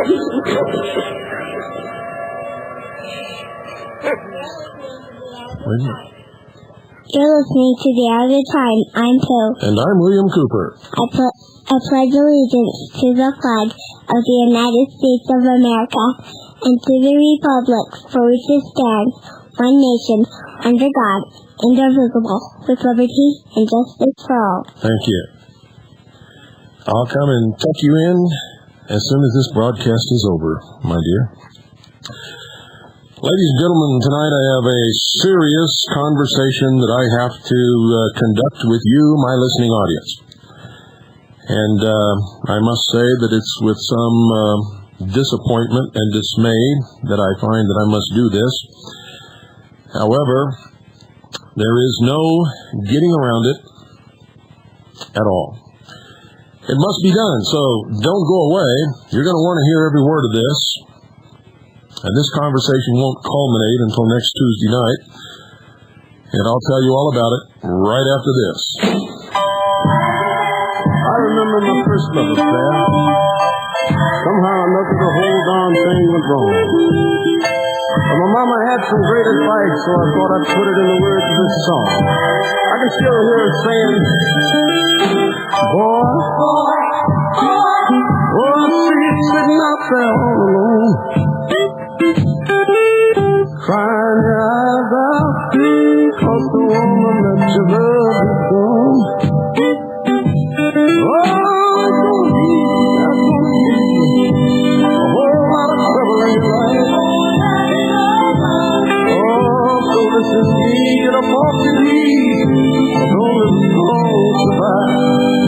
You're listening to The Other Time. I'm Phil. And I'm William Cooper. I pledge allegiance to the flag of the United States of America and to the republic for which it stands, one nation, under God, indivisible, with liberty and justice for all. Thank you. I'll come and tuck you in as soon as this broadcast is over, my dear. Ladies and gentlemen, tonight I have a serious conversation that I have to conduct with you, my listening audience. And I must say that it's with some disappointment and dismay that I find that I must do this. However, there is no getting around it at all. It must be done, so don't go away. You're going to want to hear every word of this. And this conversation won't culminate until next Tuesday night. And I'll tell you all about it right after this. I remember my first love affair. Somehow or another, the whole darn thing went wrong. But my mama had some great advice, so I thought I'd put it in the words of this song. I can still hear her saying, boy, I see you sitting out there all alone, crying your eyes out, 'cause the woman that you love is gone. Oh, that's gonna be a whole lot of trouble in your life. Oh, so listen to me, get up off your knees, don't let the strong survive.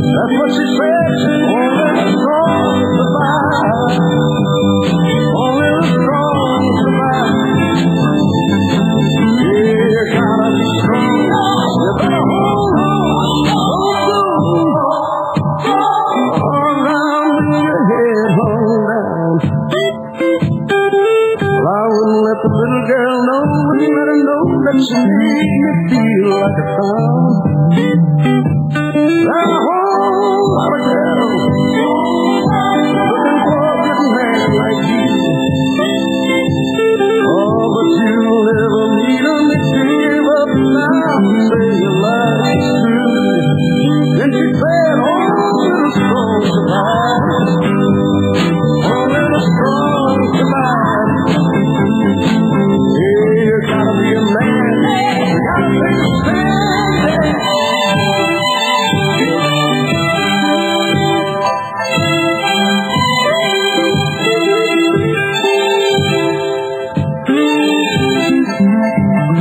That's what she said, don't let the strong survive. Only the strong survive. Yeah, you gotta be strong, you better hold on, don't go. Around with your head hung down. Well, I wouldn't let the little girl know, wouldn't let her know that she made me feel like a clown. There are a whole lot of girls looking for a good man like you. Oh, but you'll never meet them if you give up now. Say your life is through. Then she said, only the strong survive. Only the strong survive. Yeah, you gotta be a man. You gotta take a stand.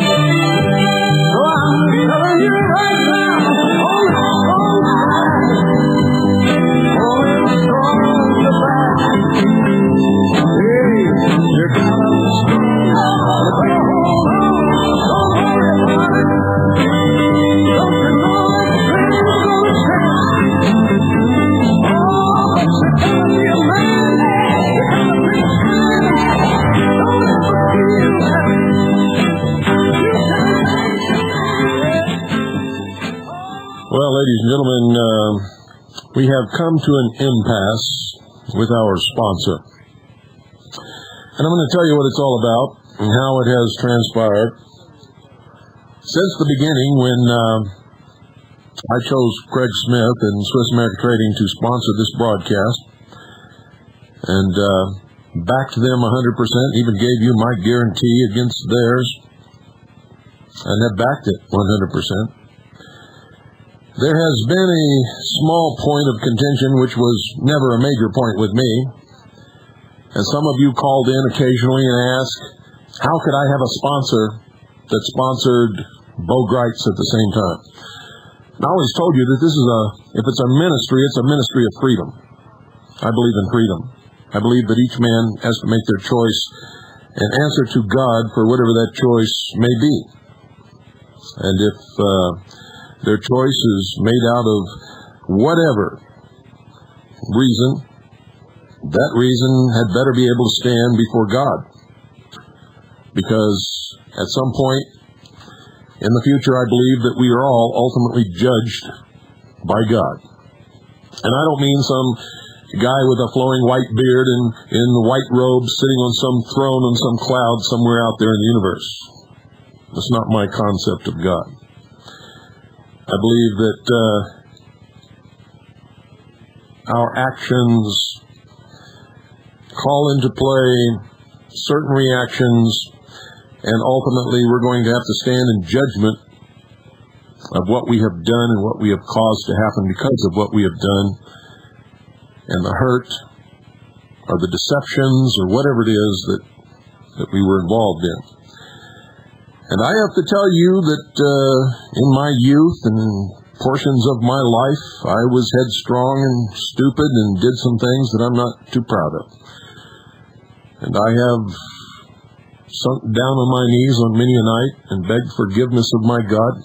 So I'm telling you right now, only the strong survive. Only the strong survive. Hey, you gotta be strong. You better hold on. Don't worry about it. Don't you know everything's gonna change? Oh, but you gotta be a man. You gotta be a man. Don't ever feel happy. Well, ladies and gentlemen, we have come to an impasse with our sponsor. And I'm going to tell you what it's all about and how it has transpired. Since the beginning, when I chose Craig Smith and Swiss America Trading to sponsor this broadcast, and backed them 100%, even gave you my guarantee against theirs, and have backed it 100%. There has been a small point of contention, which was never a major point with me. And some of you called in occasionally and asked, how could I have a sponsor that sponsored Bo Gritz at the same time? And I always told you that this is if it's a ministry, it's a ministry of freedom. I believe in freedom. I believe that each man has to make their choice and answer to God for whatever that choice may be. And if their choice is made out of whatever reason, that reason had better be able to stand before God. Because at some point in the future, I believe that we are all ultimately judged by God. And I don't mean some A guy with a flowing white beard and in white robes sitting on some throne on some cloud somewhere out there in the universe. That's not my concept of God. I believe that our actions call into play certain reactions, and ultimately we're going to have to stand in judgment of what we have done and what we have caused to happen because of what we have done, and the hurt or the deceptions or whatever it is that we were involved in. And I have to tell you that in my youth and portions of my life, I was headstrong and stupid and did some things that I'm not too proud of. And I have sunk down on my knees on many a night and begged forgiveness of my God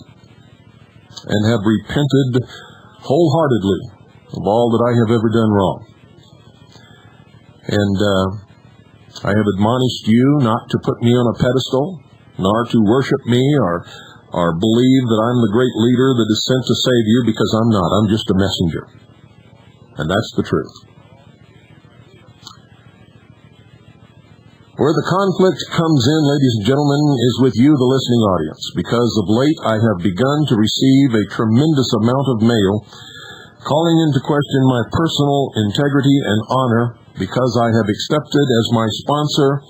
and have repented wholeheartedly of all that I have ever done wrong. And I have admonished you not to put me on a pedestal, nor to worship me or believe that I'm the great leader that is sent to save you, because I'm not. I'm just a messenger. And that's the truth. Where the conflict comes in, ladies and gentlemen, is with you, the listening audience, because of late I have begun to receive a tremendous amount of mail calling into question my personal integrity and honor, because I have accepted as my sponsor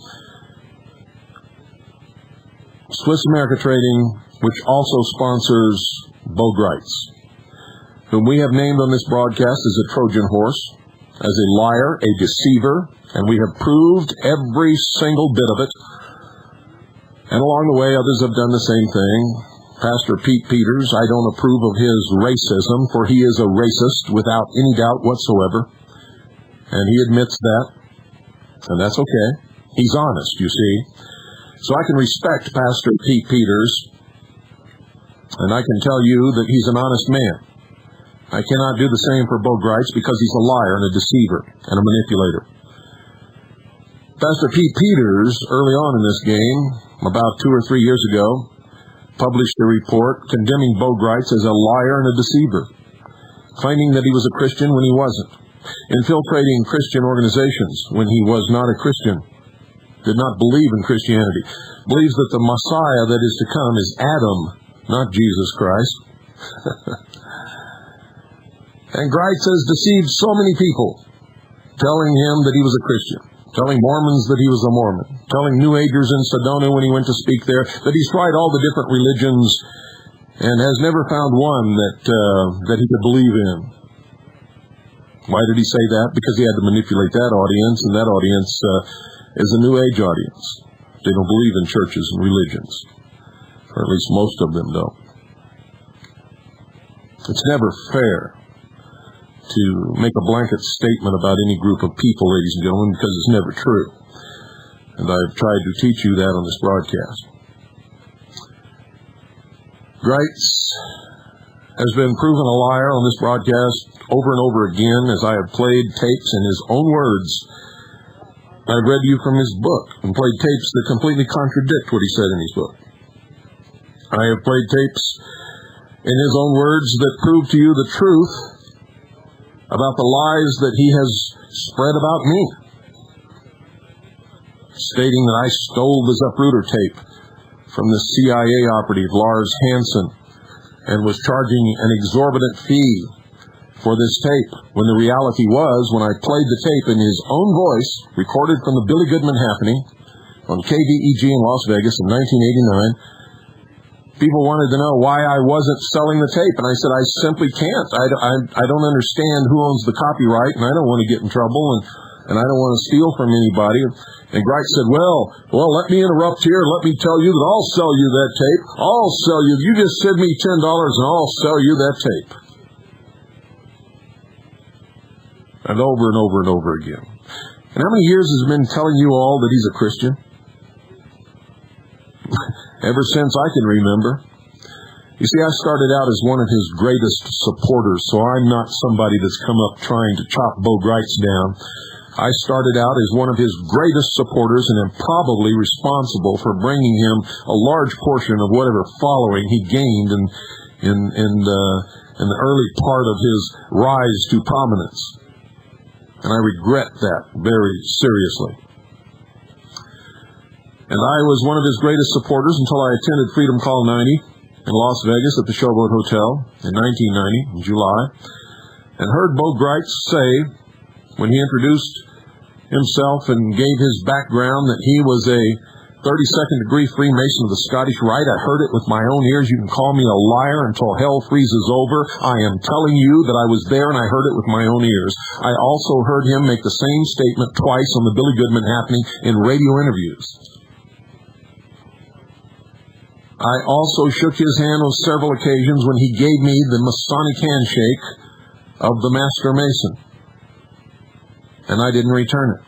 Swiss America Trading, which also sponsors Bo Gritz, whom we have named on this broadcast as a Trojan horse, as a liar, a deceiver, and we have proved every single bit of it. And along the way, others have done the same thing. Pastor Pete Peters, I don't approve of his racism, for he is a racist without any doubt whatsoever. And he admits that, and that's okay. He's honest, you see. So I can respect Pastor Pete Peters, and I can tell you that he's an honest man. I cannot do the same for Bo Gritz, because he's a liar and a deceiver and a manipulator. Pastor Pete Peters, early on in this game, about 2 or 3 years ago, published a report condemning Bo Gritz as a liar and a deceiver, claiming that he was a Christian when he wasn't, infiltrating Christian organizations when he was not a Christian, did not believe in Christianity, believes that the Messiah that is to come is Adam, not Jesus Christ. And Gritz has deceived so many people, telling him that he was a Christian, telling Mormons that he was a Mormon, telling New Agers in Sedona when he went to speak there that he's tried all the different religions and has never found one that he could believe in. Why did he say that? Because he had to manipulate that audience, and that audience is a New Age audience. They don't believe in churches and religions, or at least most of them don't. It's never fair to make a blanket statement about any group of people, ladies and gentlemen, because it's never true. And I've tried to teach you that on this broadcast. Gritz has been proven a liar on this broadcast over and over again, as I have played tapes in his own words. I've read you from his book and played tapes that completely contradict what he said in his book. I have played tapes in his own words that prove to you the truth about the lies that he has spread about me, stating that I stole the Zapruder tape from the CIA operative Lars Hansen and was charging an exorbitant fee for this tape, when the reality was, when I played the tape in his own voice, recorded from the Billy Goodman happening on KVEG in Las Vegas in 1989, people wanted to know why I wasn't selling the tape, and I said, I simply can't. I don't understand who owns the copyright, and I don't want to get in trouble, and I don't want to steal from anybody. And Gritz said, well, let me interrupt here, and let me tell you that I'll sell you that tape. I'll sell you. You just send me $10 and I'll sell you that tape. And over and over and over again. And how many years has he been telling you all that he's a Christian? Ever since I can remember. You see, I started out as one of his greatest supporters, so I'm not somebody that's come up trying to chop Bo Gritz down. I started out as one of his greatest supporters and am probably responsible for bringing him a large portion of whatever following he gained in the early part of his rise to prominence. And I regret that very seriously. And I was one of his greatest supporters until I attended Freedom Call 90 in Las Vegas at the Showboat Hotel in 1990, in July, and heard Bo Gritz say, when he introduced himself and gave his background, that he was a 32nd degree Freemason of the Scottish Rite. I heard it with my own ears. You can call me a liar until hell freezes over. I am telling you that I was there and I heard it with my own ears. I also heard him make the same statement twice on the Billy Goodman Happening in radio interviews. I also shook his hand on several occasions when he gave me the Masonic handshake of the Master Mason. And I didn't return it.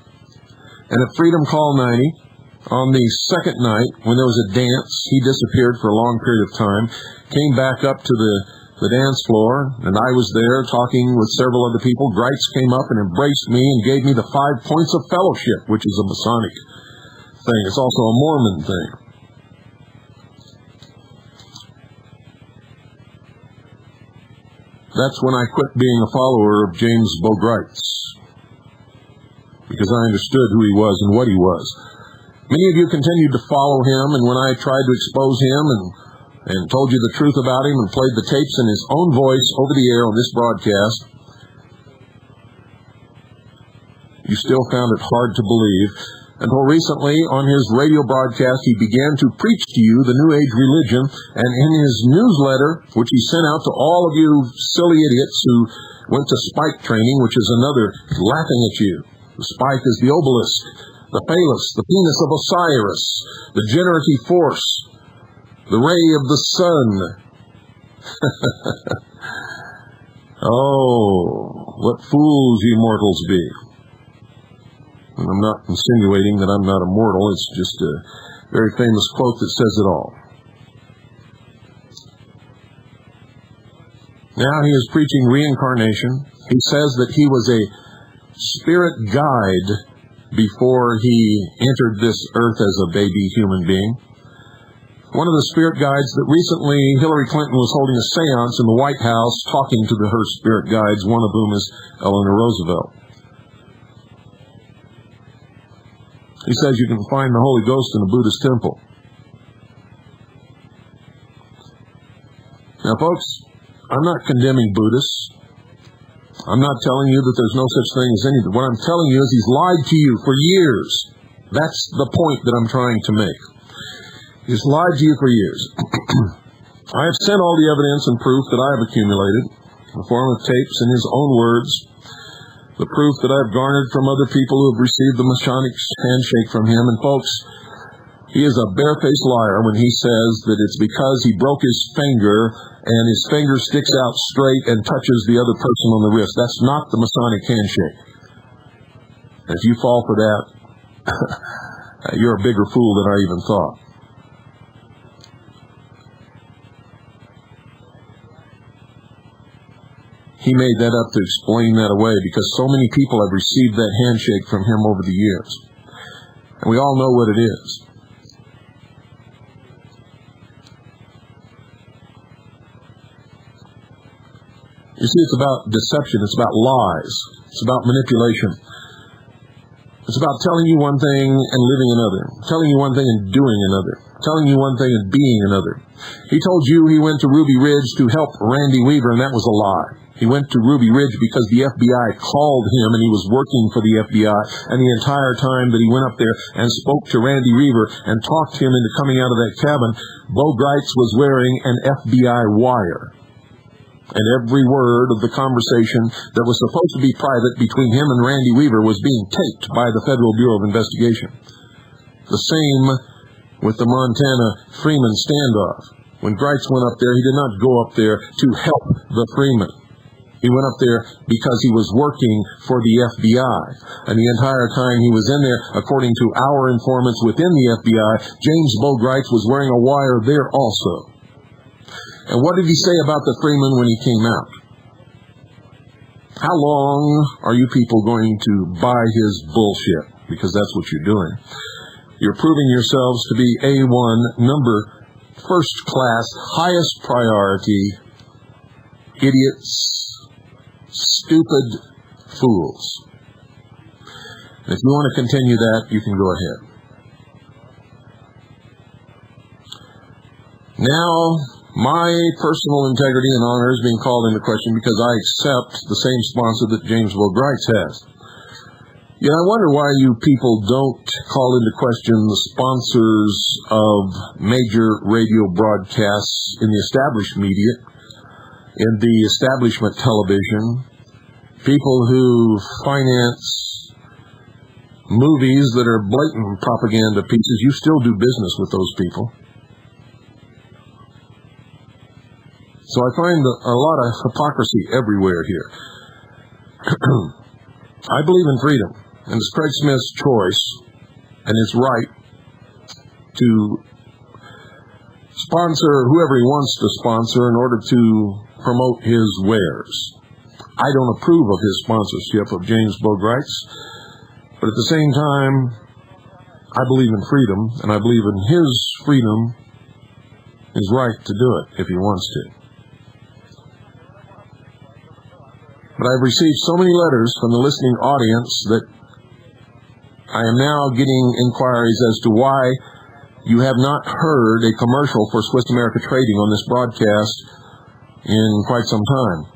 And at Freedom Call 90, on the second night, when there was a dance, he disappeared for a long period of time, came back up to the dance floor, and I was there talking with several other people. Gritz came up and embraced me and gave me the 5 points of fellowship, which is a Masonic thing. It's also a Mormon thing. That's when I quit being a follower of James Bo Gritz, because I understood who he was and what he was. Many of you continued to follow him, and when I tried to expose him and told you the truth about him and played the tapes in his own voice over the air on this broadcast, you still found it hard to believe, until recently on his radio broadcast he began to preach to you the New Age religion, and in his newsletter, which he sent out to all of you silly idiots who went to spike training, which is another laughing at you. The spike is the obelisk, the phallus, the penis of Osiris, the generative force, the ray of the sun. Oh, what fools ye mortals be. And I'm not insinuating that I'm not immortal. It's just a very famous quote that says it all. Now he is preaching reincarnation. He says that he was a spirit guide before he entered this earth as a baby human being. One of the spirit guides that recently Hillary Clinton was holding a seance in the White House talking to her spirit guides, one of whom is Eleanor Roosevelt. He says you can find the Holy Ghost in a Buddhist temple. Now, folks, I'm not condemning Buddhists. I'm not telling you that there's no such thing as anything. What I'm telling you is he's lied to you for years. That's the point that I'm trying to make. He's lied to you for years. I have sent all the evidence and proof that I have accumulated in the form of tapes in his own words, the proof that I have garnered from other people who have received the Masonic handshake from him. And folks, he is a barefaced liar when he says that it's because he broke his finger and his finger sticks out straight and touches the other person on the wrist. That's not the Masonic handshake. If you fall for that, you're a bigger fool than I even thought. He made that up to explain that away because so many people have received that handshake from him over the years. And we all know what it is. You see, it's about deception. It's about lies. It's about manipulation. It's about telling you one thing and living another. Telling you one thing and doing another. Telling you one thing and being another. He told you he went to Ruby Ridge to help Randy Weaver, and that was a lie. He went to Ruby Ridge because the FBI called him and he was working for the FBI, and the entire time that he went up there and spoke to Randy Weaver and talked him into coming out of that cabin, Bo Gritz was wearing an FBI wire. And every word of the conversation that was supposed to be private between him and Randy Weaver was being taped by the Federal Bureau of Investigation. The same with the Montana Freeman standoff. When Gritz went up there, he did not go up there to help the Freeman. He went up there because he was working for the FBI. And the entire time he was in there, according to our informants within the FBI, James Bo Gritz was wearing a wire there also. And what did he say about the Freeman when he came out? How long are you people going to buy his bullshit? Because that's what you're doing. You're proving yourselves to be A1, number first class, highest priority, idiots, stupid fools. If you want to continue that, you can go ahead. Now, my personal integrity and honor is being called into question because I accept the same sponsor that James Gritz has. Yet I wonder why you people don't call into question the sponsors of major radio broadcasts in the established media, in the establishment television, people who finance movies that are blatant propaganda pieces. You still do business with those people. So I find a lot of hypocrisy everywhere here. I believe in freedom, and it's Craig Smith's choice, and it's right to sponsor whoever he wants to sponsor in order to promote his wares. I don't approve of his sponsorship of James Gritz, but at the same time, I believe in freedom, and I believe in his freedom, his right to do it if he wants to. But I've received so many letters from the listening audience that I am now getting inquiries as to why you have not heard a commercial for Swiss America Trading on this broadcast in quite some time.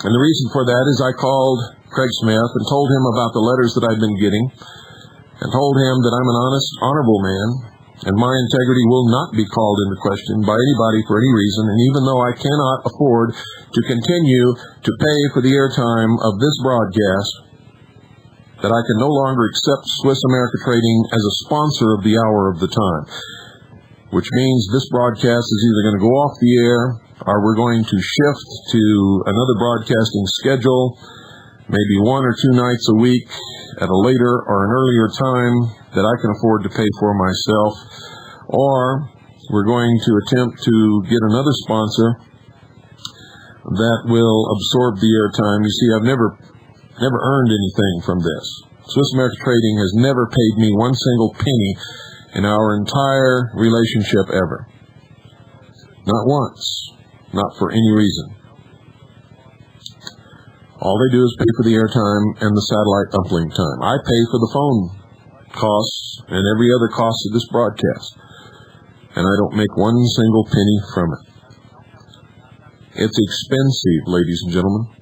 And the reason for that is I called Craig Smith and told him about the letters that I've been getting and told him that I'm an honest, honorable man and my integrity will not be called into question by anybody for any reason. And even though I cannot afford to continue to pay for the airtime of this broadcast, that I can no longer accept Swiss America Trading as a sponsor of the hour of the time, which means this broadcast is either going to go off the air or we're going to shift to another broadcasting schedule, maybe 1 or 2 nights a week at a later or an earlier time that I can afford to pay for myself, or we're going to attempt to get another sponsor that will absorb the airtime. You see, I've never earned anything from this. Swiss America Trading has never paid me one single penny in our entire relationship ever. Not once. Not for any reason. All they do is pay for the airtime and the satellite uplink time. I pay for the phone costs and every other cost of this broadcast, and I don't make one single penny from it. It's expensive, ladies and gentlemen.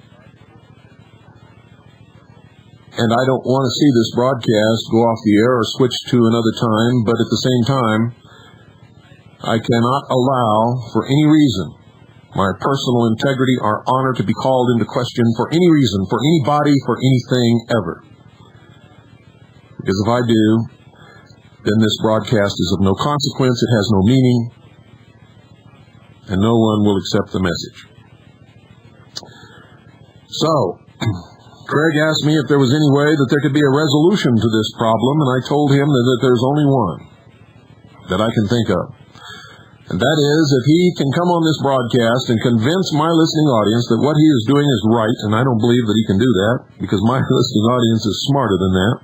And I don't want to see this broadcast go off the air or switch to another time, but at the same time, I cannot allow, for any reason, my personal integrity or honor to be called into question for any reason, for anybody, for anything ever. Because if I do, then this broadcast is of no consequence, it has no meaning, and no one will accept the message. So, Craig asked me if there was any way that there could be a resolution to this problem, and I told him that there's only one that I can think of. And that is, if he can come on this broadcast and convince my listening audience that what he is doing is right, and I don't believe that he can do that, because my listening audience is smarter than that.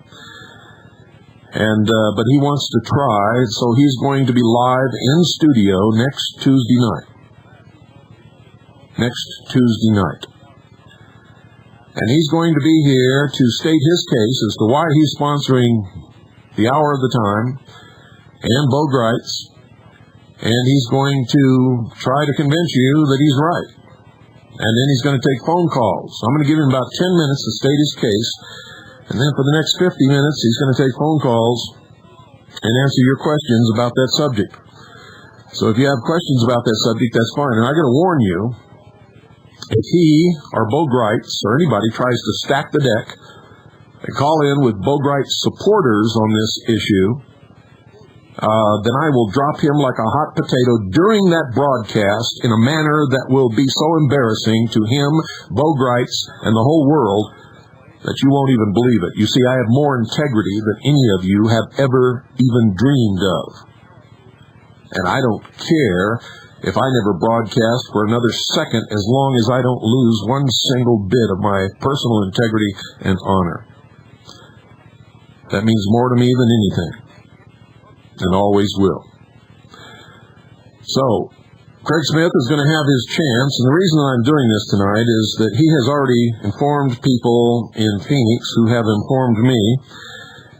But he wants to try, so he's going to be live in studio next Tuesday night. Next Tuesday night. And he's going to be here to state his case as to why he's sponsoring the hour of the time and Gritz. And he's going to try to convince you that he's right. And then he's going to take phone calls. So I'm going to give him about 10 minutes to state his case. And then for the next 50 minutes, he's going to take phone calls and answer your questions about that subject. So if you have questions about that subject, that's fine. And I'm going to warn you, if he or Gritz or anybody tries to stack the deck and call in with Gritz supporters on this issue, then I will drop him like a hot potato during that broadcast in a manner that will be so embarrassing to him, Gritz, and the whole world that you won't even believe it. You see, I have more integrity than any of you have ever even dreamed of. And I don't care if I never broadcast for another second as long as I don't lose one single bit of my personal integrity and honor. That means more to me than anything. And always will. So, Craig Smith is going to have his chance, and the reason I'm doing this tonight is that he has already informed people in Phoenix who have informed me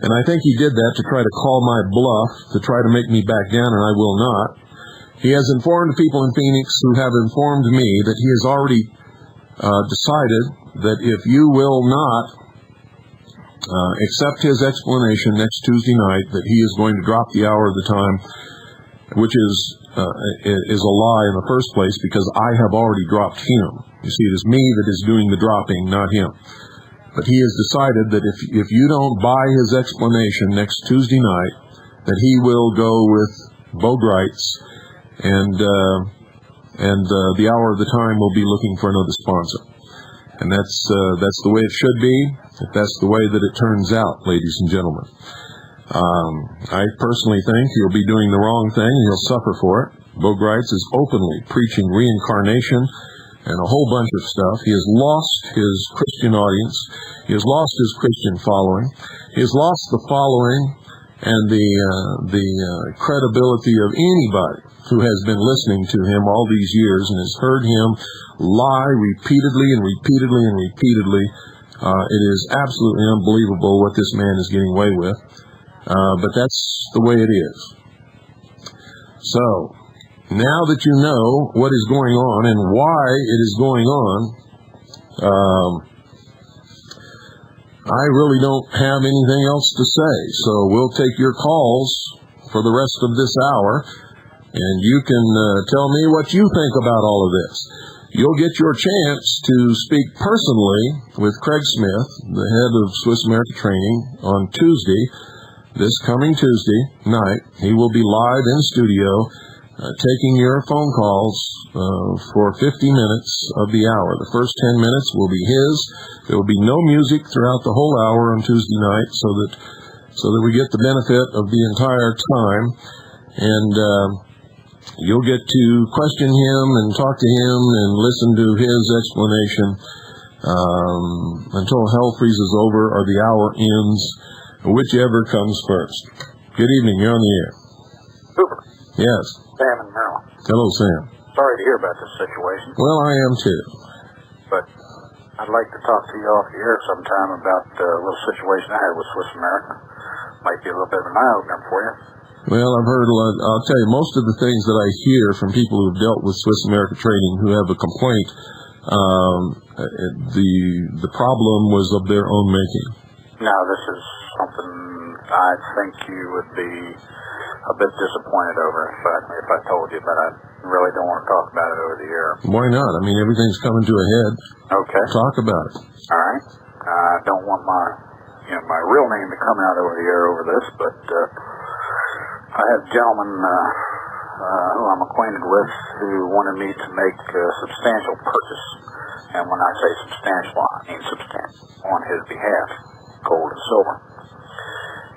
And I think he did that to try to call my bluff, to try to make me back down, and I will not. He has informed people in Phoenix who have informed me that he has already decided that if you will not accept his explanation next Tuesday night, that he is going to drop the hour of the time, which is a lie in the first place, because I have already dropped him. You see, it is me that is doing the dropping, not him. But he has decided that if you don't buy his explanation next Tuesday night, that he will go with Bo Gritz, and the hour of the time will be looking for another sponsor. And that's the way it should be. If that's the way that it turns out, ladies and gentlemen. I personally think he'll be doing the wrong thing, and he'll suffer for it. Bo Gritz is openly preaching reincarnation and a whole bunch of stuff. He has lost his Christian audience. He has lost his Christian following. He has lost the following and the credibility of anybody who has been listening to him all these years and has heard him lie repeatedly and repeatedly and repeatedly. It is absolutely unbelievable what this man is getting away with. But that's the way it is. So, now that you know what is going on and why it is going on, I really don't have anything else to say. So we'll take your calls for the rest of this hour, and you can tell me what you think about all of this. You'll get your chance to speak personally with Craig Smith, the head of Swiss America Training, on Tuesday, this coming Tuesday night. He will be live in studio, taking your phone calls for 50 minutes of the hour. The first 10 minutes will be his. There will be no music throughout the whole hour on Tuesday night, so that we get the benefit of the entire time. And you'll get to question him and talk to him and listen to his explanation until hell freezes over or the hour ends, whichever comes first. Good evening. You're on the air. Hoover. Yes. Sam in Maryland. Hello, Sam. Sorry to hear about this situation, Well, I am too. but I'd like to talk to you off the air sometime about a little situation I had with Swiss America. Might be a little bit of an eye-opener for you. Well, I've heard a lot. I'll tell you, most of the things that I hear from people who've dealt with Swiss America Trading who have a complaint, the problem was of their own making. Now, this is something I think you would be a bit disappointed over if I told you, but I really don't want to talk about it over the air. Why not? I mean, everything's coming to a head. Okay. Talk about it. All right. I don't want my real name to come out over the air over this, but I had a gentleman who I'm acquainted with who wanted me to make a substantial purchase. And when I say substantial, I mean substantial on his behalf, gold and silver.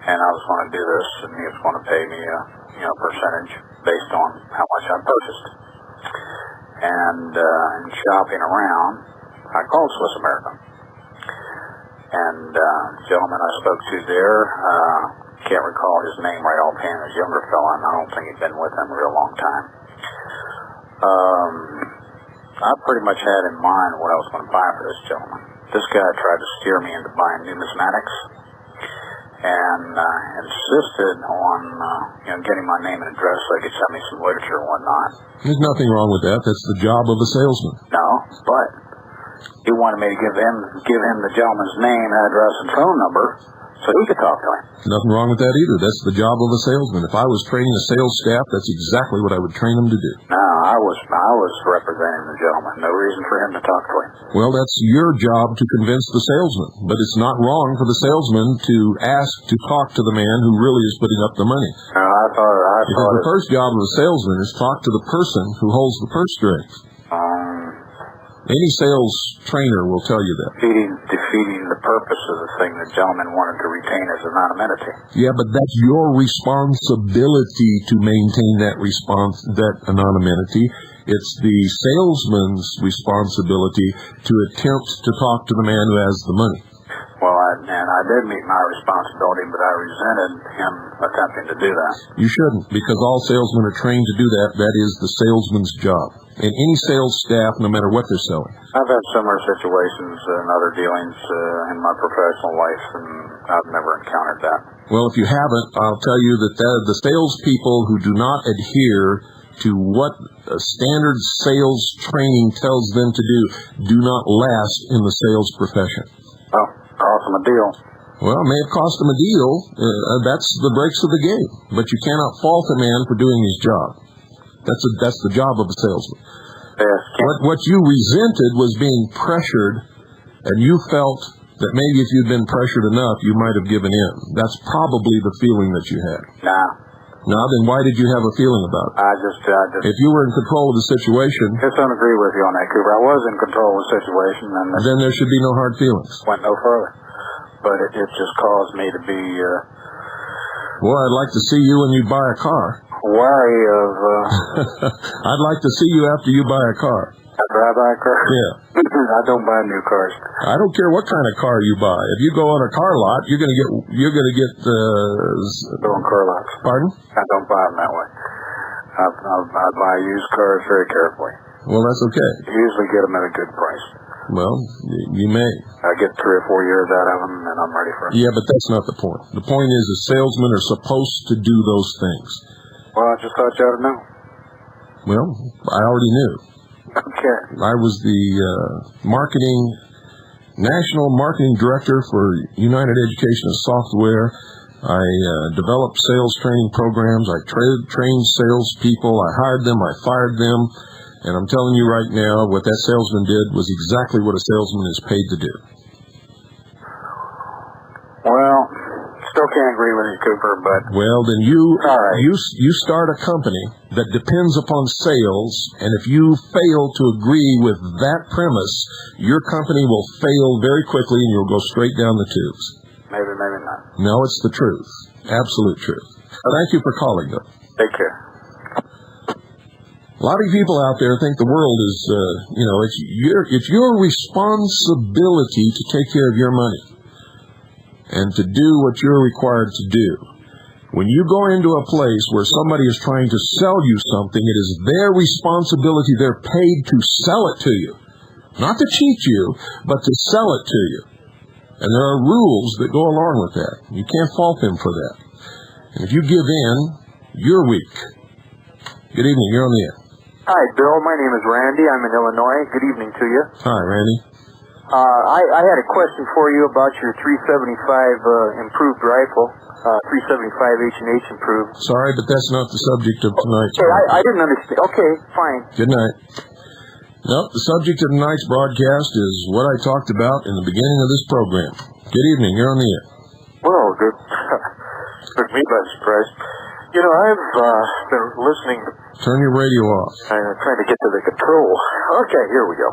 And I was going to do this, and he was going to pay me a percentage based on how much I purchased. And in shopping around, I called Swiss America. And the gentleman I spoke to there, can't recall his name right offhand, a younger fella, and I don't think he'd been with them a real long time. I pretty much had in mind what I was going to buy for this gentleman. This guy tried to steer me into buying numismatics, and insisted on getting my name and address so he could send me some literature and whatnot. There's nothing wrong with that. That's the job of a salesman. No, but he wanted me to give him the gentleman's name, address, and phone number so he could talk to him. Nothing wrong with that either. That's the job of a salesman. If I was training a sales staff, that's exactly what I would train them to do. No, I was representing the gentleman. No reason for him to talk to him. Well, that's your job to convince the salesman. But it's not wrong for the salesman to ask to talk to the man who really is putting up the money. No, I thought because the first job of a salesman is talk to the person who holds the purse strings. Any sales trainer will tell you that. Defeating the purpose of the thing the gentleman wanted to retain as anonymity. Yeah, but that's your responsibility to maintain that anonymity. It's the salesman's responsibility to attempt to talk to the man who has the money. Well, I and I did meet my responsibility, but I resented him attempting to do that. You shouldn't, because all salesmen are trained to do that. That is the salesman's job. And any sales staff, no matter what they're selling. I've had similar situations in other dealings in my professional life, and I've never encountered that. Well, if you haven't, I'll tell you that the salespeople who do not adhere to what standard sales training tells them to do not last in the sales profession. Well, cost them a deal. Well, it may have cost them a deal. That's the breaks of the game. But you cannot fault a man for doing his job. That's the job of a salesman. Yes. What you resented was being pressured, and you felt that maybe if you'd been pressured enough, you might have given in. That's probably the feeling that you had. Now, then why did you have a feeling about it? I just... If you were in control of the situation... I just don't agree with you on that, Cooper. I was in control of the situation, and... Then there should be no hard feelings. Went no further. But it just caused me to be... Well, I'd like to see you when you buy a car. Wary of... I'd like to see you after you buy a car. After I buy a car? Yeah. I don't buy new cars. I don't care what kind of car you buy. If you go on a car lot, you're gonna get Going car lots. Pardon? I don't buy them that way. I buy used cars very carefully. Well, that's okay. Usually get them at a good price. Well, you may. I get 3 or 4 years out of them, and I'm ready for it. Yeah, but that's not the point. The point is that salesmen are supposed to do those things. Well, I just thought you ought to know. Well, I already knew. Okay. I was the national marketing director for United Education and Software. I developed sales training programs. I trained salespeople. I hired them. I fired them. And I'm telling you right now, what that salesman did was exactly what a salesman is paid to do. Well, still can't agree with you, Cooper, but... Well, then you start a company that depends upon sales, and if you fail to agree with that premise, your company will fail very quickly and you'll go straight down the tubes. Maybe, maybe not. No, it's the truth. Absolute truth. Thank you for calling, though. Take care. A lot of people out there think the world is, it's your responsibility to take care of your money and to do what you're required to do. When you go into a place where somebody is trying to sell you something, it is their responsibility. They're paid to sell it to you. Not to cheat you, but to sell it to you. And there are rules that go along with that. You can't fault them for that. And if you give in, you're weak. Good evening. You're on the air. Hi, Bill. My name is Randy. I'm in Illinois. Good evening to you. Hi, Randy. I had a question for you about your 375 improved rifle, 375 H&H improved. Sorry, but that's not the subject of tonight's broadcast. I didn't understand. Okay, fine. Good night. No, the subject of tonight's broadcast is what I talked about in the beginning of this program. Good evening. You're on the air. Well, good. Took me by surprise. You know, I've been listening. Turn your radio off. I'm trying to get to the control. Okay, here we go.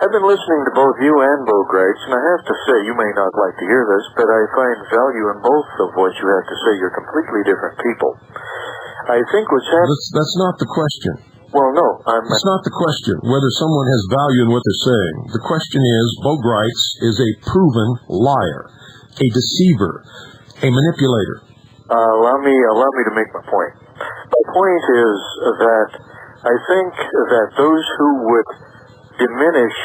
I've been listening to both you and Bo Gritz, and I have to say, you may not like to hear this, but I find value in both of what you have to say. You're completely different people. I think what's happening... That's not the question. Well, no. It's not the question, whether someone has value in what they're saying. The question is, Bo Gritz is a proven liar, a deceiver, a manipulator. Allow me to make my point. My point is that I think that those who would diminish,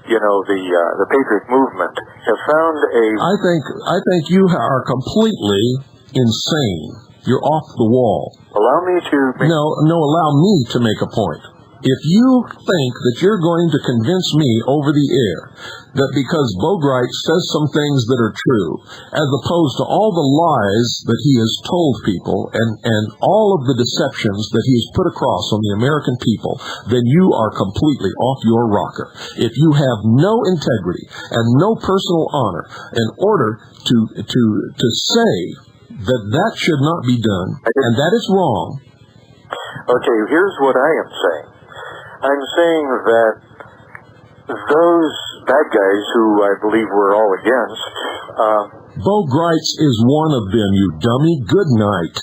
the Patriot movement have found a... I think you are completely insane. You're off the wall. Allow me to... allow me to make a point. If you think that you're going to convince me over the air that because Bo Gritz says some things that are true, as opposed to all the lies that he has told people and all of the deceptions that he has put across on the American people, then you are completely off your rocker. If you have no integrity and no personal honor in order to say that should not be done and that is wrong. Okay, here's what I am saying. I'm saying that those bad guys who I believe we're all against... Bo Gritz is one of them, you dummy. Good night.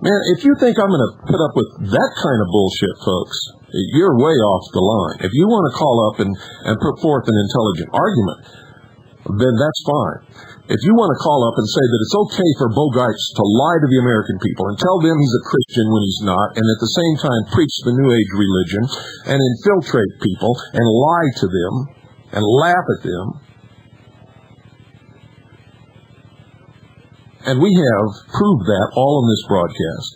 Man, if you think I'm going to put up with that kind of bullshit, folks, you're way off the line. If you want to call up and put forth an intelligent argument, then that's fine. If you want to call up and say that it's okay for Bo Gritz to lie to the American people and tell them he's a Christian when he's not, and at the same time preach the New Age religion and infiltrate people and lie to them and laugh at them, and we have proved that all in this broadcast,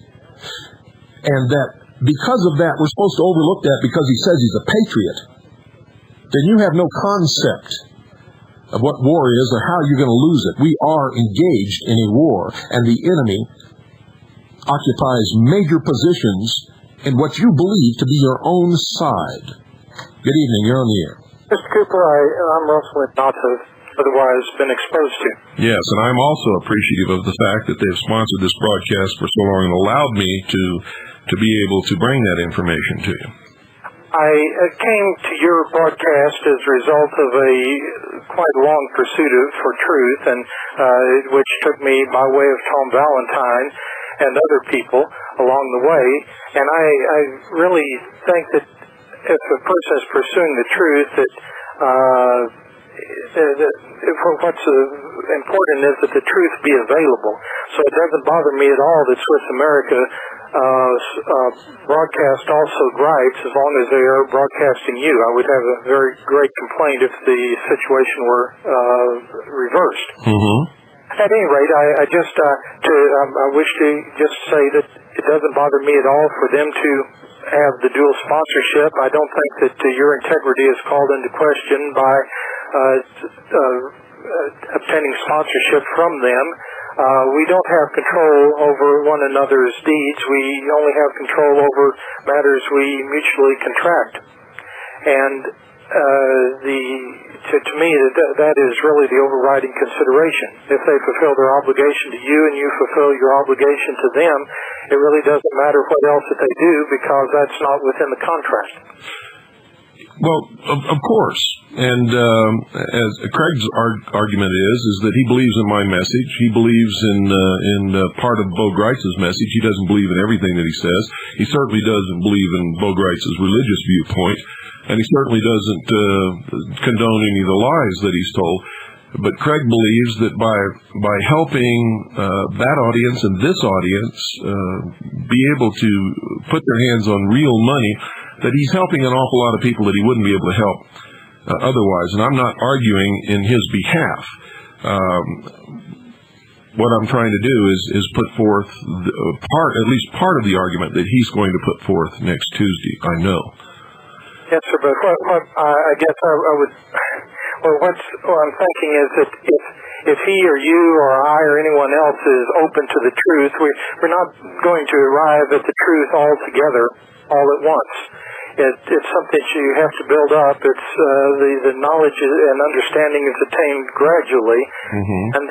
and that because of that we're supposed to overlook that because he says he's a patriot, then you have no concept of what war is or how you're going to lose it. We are engaged in a war, and the enemy occupies major positions in what you believe to be your own side. Good evening, you're on the air. Mr. Cooper, I'm wrestling not to otherwise been exposed to. Yes, and I'm also appreciative of the fact that they've sponsored this broadcast for so long and allowed me to be able to bring that information to you. I came to your broadcast as a result of a quite long pursuit for truth, and which took me by way of Tom Valentine and other people along the way. And I really think that if a person is pursuing the truth, what's important is that the truth be available. So it doesn't bother me at all that Swiss America broadcast also Gritz, as long as they are broadcasting you. I would have a very great complaint if the situation were reversed. Mm-hmm. At any rate, I wish to just say that it doesn't bother me at all for them to have the dual sponsorship. I don't think that your integrity is called into question by obtaining sponsorship from them. We don't have control over one another's deeds. We only have control over matters we mutually contract. And to me, that is really the overriding consideration. If they fulfill their obligation to you and you fulfill your obligation to them, it really doesn't matter what else that they do because that's not within the contract. Well, of course. And as Craig's argument is that he believes in my message. He believes in part of Bo Gritz's message. He doesn't believe in everything that he says. He certainly doesn't believe in Bo Gritz's religious viewpoint, and he certainly doesn't condone any of the lies that he's told. But Craig believes that by helping that audience and this audience be able to put their hands on real money, that he's helping an awful lot of people that he wouldn't be able to help otherwise. And I'm not arguing in his behalf. What I'm trying to do is put forth at least part of the argument that he's going to put forth next Tuesday. I know. Yes, sir. But what I guess I would. Well, what I'm thinking is that if he or you or I or anyone else is open to the truth, we're not going to arrive at the truth altogether all at once. It's something that you have to build up. It's the knowledge and understanding is attained gradually, and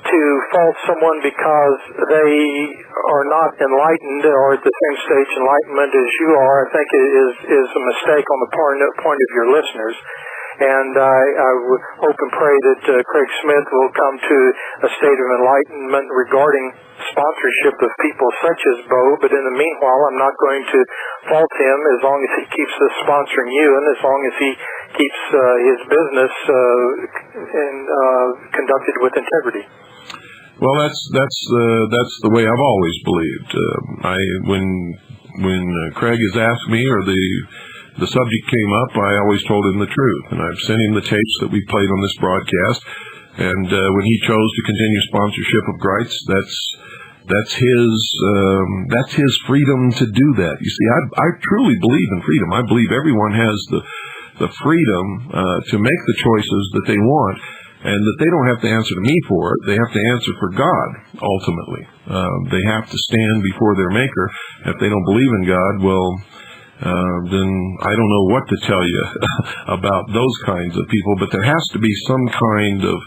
to fault someone because they are not enlightened or at the same stage enlightenment as you are, I think is a mistake on the point of your listeners. And I hope and pray that Craig Smith will come to a state of enlightenment regarding sponsorship of people such as Bo. But in the meanwhile, I'm not going to fault him as long as he keeps sponsoring you and as long as he keeps his business conducted with integrity. Well, that's the way I've always believed. When Craig has asked me or the subject came up, I always told him the truth, and I've sent him the tapes that we played on this broadcast. And when he chose to continue sponsorship of Gritz, that's his freedom to do that. You see, I truly believe in freedom. I believe everyone has the freedom to make the choices that they want, and that they don't have to answer to me for it. They have to answer for God, ultimately. They have to stand before their Maker. If they don't believe in God, well, then I don't know what to tell you about those kinds of people. But there has to be some kind of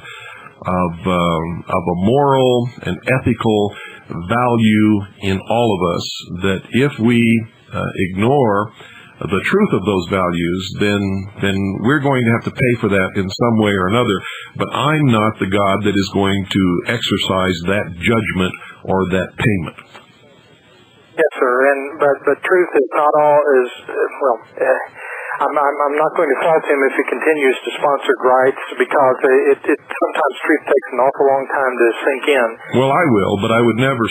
a moral and ethical value in all of us, that if we ignore the truth of those values, then we're going to have to pay for that in some way or another. But I'm not the God that is going to exercise that judgment or that payment. Yes, sir. But truth is not all as well. I'm not going to fault him if he continues to sponsor Gritz because it sometimes truth takes an awful long time to sink in. Well, I will, but I would never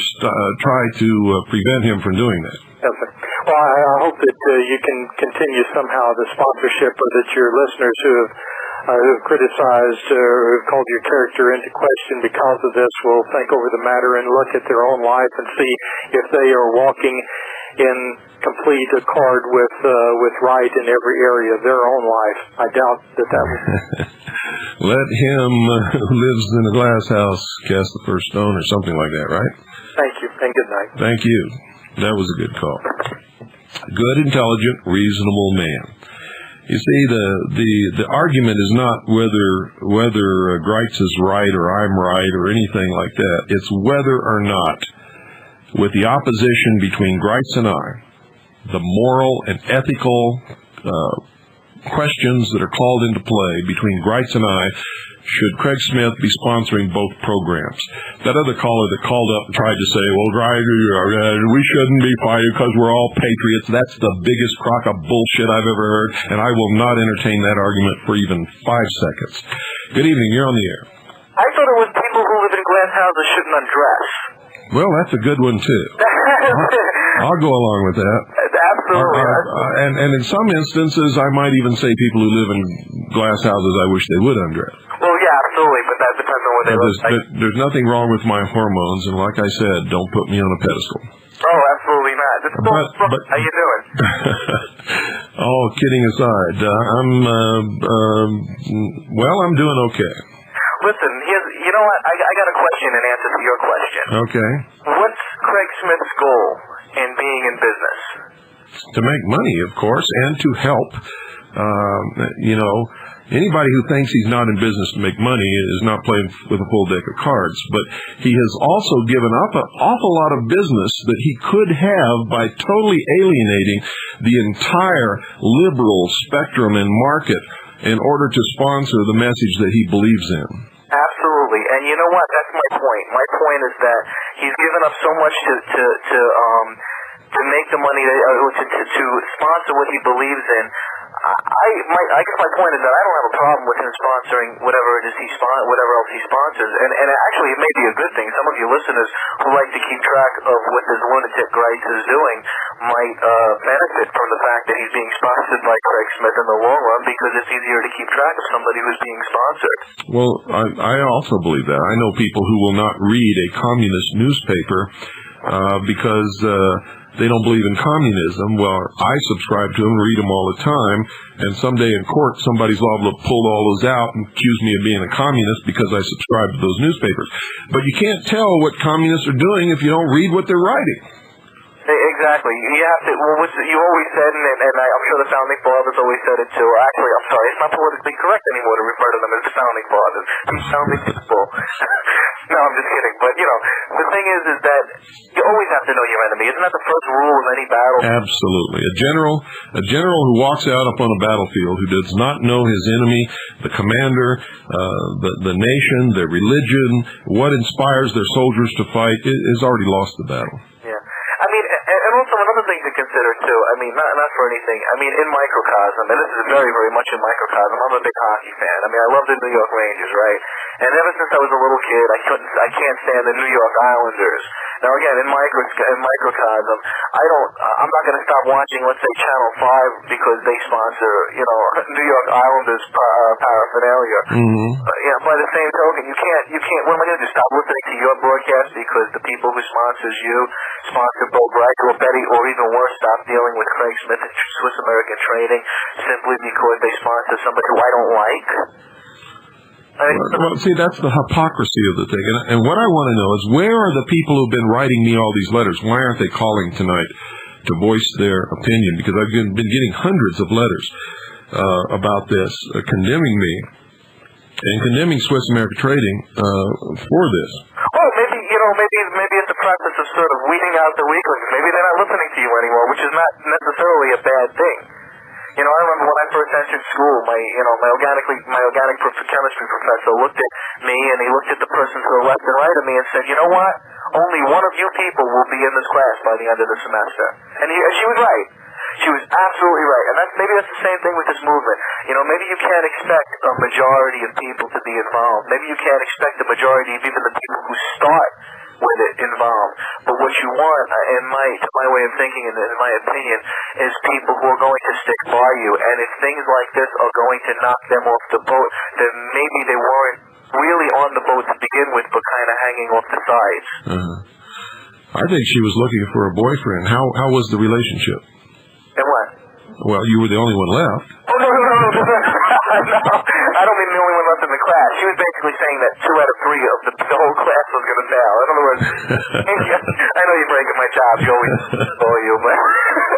try to prevent him from doing that. Yes, sir. Well, I hope that you can continue somehow the sponsorship, or that your listeners who have criticized or have called your character into question because of this will think over the matter and look at their own life and see if they are walking in complete accord with right in every area of their own life. I doubt that would. Let him who lives in a glass house cast the first stone, or something like that, right? Thank you, and good night. Thank you. That was a good call. Good, intelligent, reasonable man. You see, the argument is not whether Gritz is right or I'm right or anything like that. It's whether or not, with the opposition between Gritz and I, the moral and ethical questions that are called into play between Gritz and I, should Craig Smith be sponsoring both programs? That other caller that called up and tried to say, well, we shouldn't be fighting because we're all patriots. That's the biggest crock of bullshit I've ever heard, and I will not entertain that argument for even 5 seconds. Good evening. You're on the air. I thought it was people who live in glass houses shouldn't undress. Well, that's a good one, too. I'll go along with that. Absolutely. And in some instances, I might even say people who live in glass houses, I wish they would undress. Well, yeah, absolutely, but that depends on what they look like. There's nothing wrong with my hormones, and like I said, don't put me on a pedestal. Oh, absolutely not. But how you doing? Oh, kidding aside, I'm doing okay. Listen, you know what? I got a question in answer to your question. Okay. What's Craig Smith's goal in being in business? To make money, of course, and to help. Anybody who thinks he's not in business to make money is not playing with a full deck of cards. But he has also given up an awful lot of business that he could have by totally alienating the entire liberal spectrum and market in order to sponsor the message that he believes in. Absolutely. And you know what? That's my point. My point is that he's given up so much to make the money, to sponsor what he believes in. I guess my point is that I don't have a problem with him sponsoring whatever else he sponsors, and actually it may be a good thing. Some of you listeners who like to keep track of what this lunatic Gritz is doing might benefit from the fact that he's being sponsored by Craig Smith in the long run, because it's easier to keep track of somebody who's being sponsored. Well, I also believe that. I know people who will not read a communist newspaper because they don't believe in communism. Well, I subscribe to them, read them all the time, and someday in court somebody's liable to pull all those out and accuse me of being a communist because I subscribe to those newspapers. But you can't tell what communists are doing if you don't read what they're writing. Exactly. You have to. Well, you always said, and I'm sure the founding fathers always said it too. Actually, I'm sorry, it's not politically correct anymore to refer to them as the founding fathers. The founding people. No, I'm just kidding. But the thing is that you always have to know your enemy. Isn't that the first rule of any battle? Absolutely. A general who walks out upon a battlefield who does not know his enemy, the commander, the nation, their religion, what inspires their soldiers to fight, has already lost the battle. Yeah. I mean, and also another thing to consider too. I mean, not for anything. I mean, in microcosm, and this is very, very much in microcosm. I'm a big hockey fan. I mean, I love the New York Rangers, right? And ever since I was a little kid, I can't stand the New York Islanders. Now again, in microcosm, I'm not going to stop watching, let's say, Channel 5 because they sponsor, New York Islanders paraphernalia. Mm-hmm. By the same token, you can't. What am I going to do? Stop listening to your broadcast because the people who sponsors you sponsor Bo Bright or Betty, or even worse, stop dealing with Craig Smith and Swiss American Trading simply because they sponsor somebody who I don't like? Well, see, that's the hypocrisy of the thing. And what I want to know is, where are the people who've been writing me all these letters? Why aren't they calling tonight to voice their opinion? Because I've been getting hundreds of letters about this, condemning me and condemning Swiss American Trading for this. Well, maybe it's the practice of sort of weeding out the weaklings. Maybe they're not listening to you anymore, which is not necessarily a bad thing. I remember when I first entered school, my organic chemistry professor looked at me and he looked at the person to the left and right of me and said, "You know what? Only one of you people will be in this class by the end of the semester." And she was right. She was absolutely right. And maybe that's the same thing with this movement. Maybe you can't expect a majority of people to be involved. Maybe you can't expect the majority of even the people who start with it involved. But what you want, in my way of thinking and in my opinion, is people who are going to stick by you. And if things like this are going to knock them off the boat, then maybe they weren't really on the boat to begin with, but kind of hanging off the sides. I think she was looking for a boyfriend. How was the relationship? And what? Well, you were the only one left. Oh, no. No, I don't mean the only one left in the class. She was basically saying that 2 out of 3 of the whole class was going to fail. In other words, I know you're breaking my job. You always bully you, but...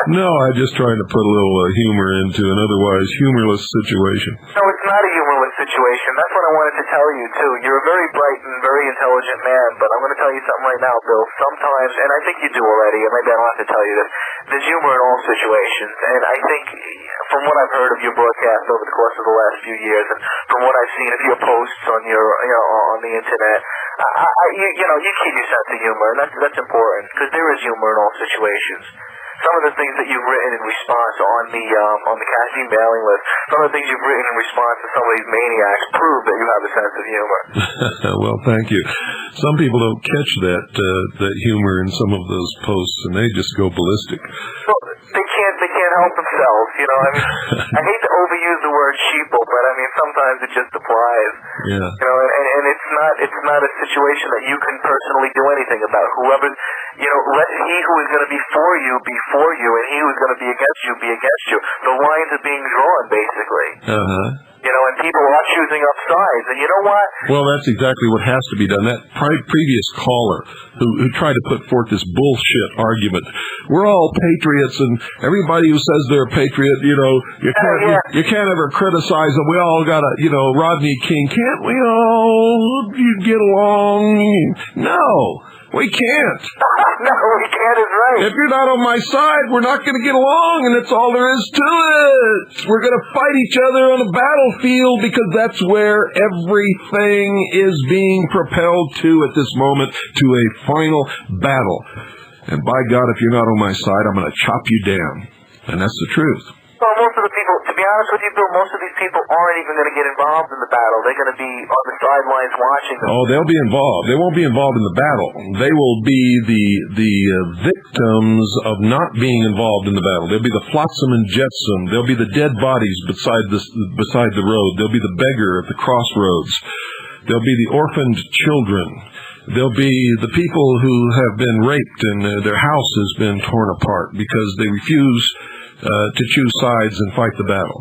No, I'm just trying to put a little humor into an otherwise humorless situation. No, it's not a humorless situation. That's what I wanted to tell you, too. You're a very bright and very intelligent man, but I'm going to tell you something right now, Bill. Sometimes, and I think you do already, and maybe I don't have to tell you this, there's humor in all situations. And I think, from what I've heard of your broadcast over the course of the last few years, and from what I've seen of your posts on your, on the internet, you keep your sense of humor, and that's important, because there is humor in all situations. Some of the things that you've written in response on the caffeine mailing list, some of the things you've written in response to some of these maniacs prove that you have a sense of humor. Well, thank you. Some people don't catch that humor in some of those posts, and they just go ballistic. Well, they can't help themselves, I hate to overuse the word sheeple, but sometimes it just applies. Yeah. And it's not a situation that you can personally do anything about. Whoever, let he who is going to be for you be for you, and he who is going to be against you be against you. The lines are being drawn, basically. And people are choosing up sides, and you know what? Well, that's exactly what has to be done. That previous caller who tried to put forth this bullshit argument, we're all patriots, and everybody who says they're a patriot, you can't ever criticize them. We all got Rodney King. Can't we all get along? No. We can't. No, we can't is right. If you're not on my side, we're not going to get along, and that's all there is to it. We're going to fight each other on a battlefield because that's where everything is being propelled to at this moment, to a final battle. And by God, if you're not on my side, I'm going to chop you down. And that's the truth. Well, most of the people, to be honest with you, Bill, most of these people aren't even going to get involved in the battle. They're going to be on the sidelines watching them. Oh, they'll be involved. They won't be involved in the battle. They will be the victims of not being involved in the battle. They'll be the flotsam and jetsam. They'll be the dead bodies beside the road. They'll be the beggar at the crossroads. They'll be the orphaned children. They'll be the people who have been raped and their house has been torn apart because they refuse to choose sides and fight the battle.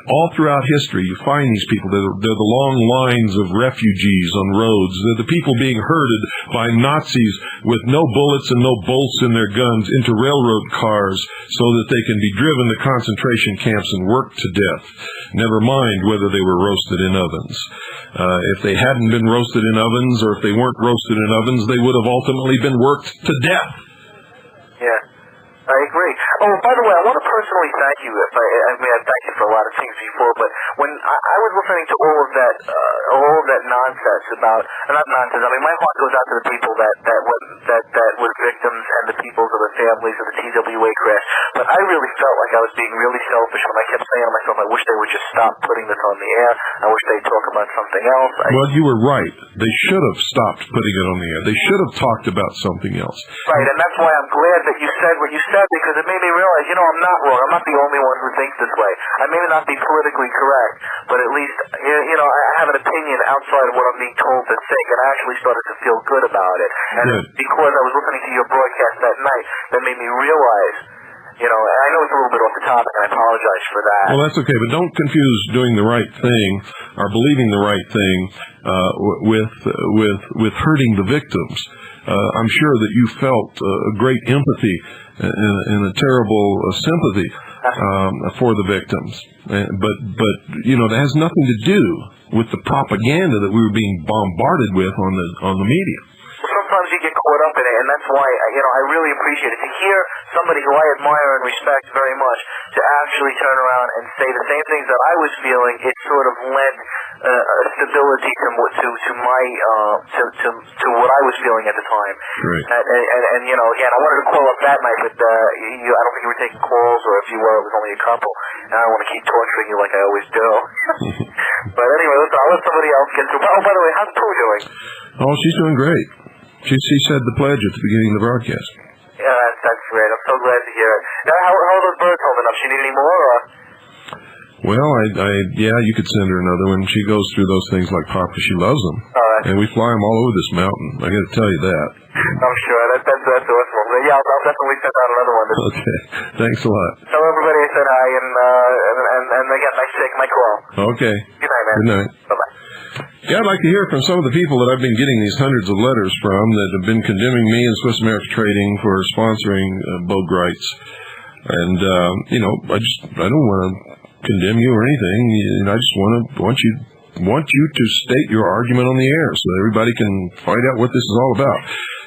All throughout history, you find these people. They're the long lines of refugees on roads. They're the people being herded by Nazis with no bullets and no bolts in their guns into railroad cars so that they can be driven to concentration camps and worked to death. Never mind whether they were roasted in ovens. If they hadn't been roasted in ovens, or if they weren't roasted in ovens, they would have ultimately been worked to death. Yeah. I agree. Oh, by the way, I want to personally thank you. I've thanked you for a lot of things before, but when I was listening to all of that nonsense about, not nonsense, my heart goes out to the people that were victims and the peoples of the families of the TWA crash. But I really felt like I was being really selfish when I kept saying to myself, I wish they would just stop putting this on the air. I wish they'd talk about something else. Well, you were right. They should have stopped putting it on the air. They should have talked about something else. Right, and that's why I'm glad that you said what you said, because it made me realize, I'm not wrong. I'm not the only one who thinks this way. I may not be politically correct, but at least, I have an opinion outside of what I'm being told to think, and I actually started to feel good about it. And because I was listening to your broadcast that night, that made me realize, I know it's a little bit off the topic, and I apologize for that. Well, that's okay, but don't confuse doing the right thing or believing the right thing with hurting the victims. I'm sure that you felt great empathy and a terrible sympathy for the victims, but that has nothing to do with the propaganda that we were being bombarded with on the media. Sometimes you get caught up in it, and that's why I really appreciate it to hear somebody who I admire and respect very much to actually turn around and say the same things that I was feeling. It sort of lent stability to my to what I was feeling at the time. Right. And you know, again, I wanted to call up that night, but I don't think you were taking calls, or if you were, it was only a couple. And I don't want to keep torturing you like I always do. But anyway, I'll let somebody else get through. Oh, by the way, how's Pooh doing? Oh, she's doing great. She said the pledge at the beginning of the broadcast. Yeah, that's great. I'm so glad to hear it. Now, how are those birds holding up? She need any more? Or? Well, yeah, you could send her another one. She goes through those things like Papa. She loves them. And we fly them all over this mountain. I got to tell you that. I'm sure. That's awesome. Yeah, I'll definitely send out another one. Okay. Thanks a lot. Tell everybody I said hi, and again, nice to take my call. Okay. Good night, man. Good night. Bye-bye. Yeah, I'd like to hear from some of the people that I've been getting these hundreds of letters from that have been condemning me and Swiss America Trading for sponsoring Bo Gritz. And, you know, I don't want to condemn you or anything. I just want you to state your argument on the air so everybody can find out what this is all about.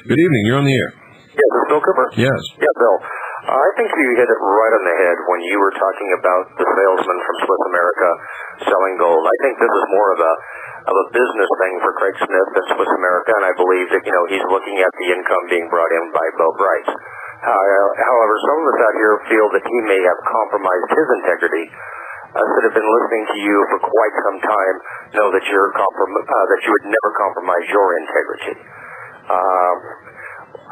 Good evening. You're on the air. Yeah, this is Bill Cooper. Yes. Yeah, Bill. I think you hit it right on the head when you were talking about the salesman from Swiss America selling gold. I think this is more of a business thing for Craig Smith than Swiss America, and I believe that, you know, he's looking at the income being brought in by Bo Gritz. However, some of us out here feel that he may have compromised his integrity. That have been listening to you for quite some time know that that you would never compromise your integrity.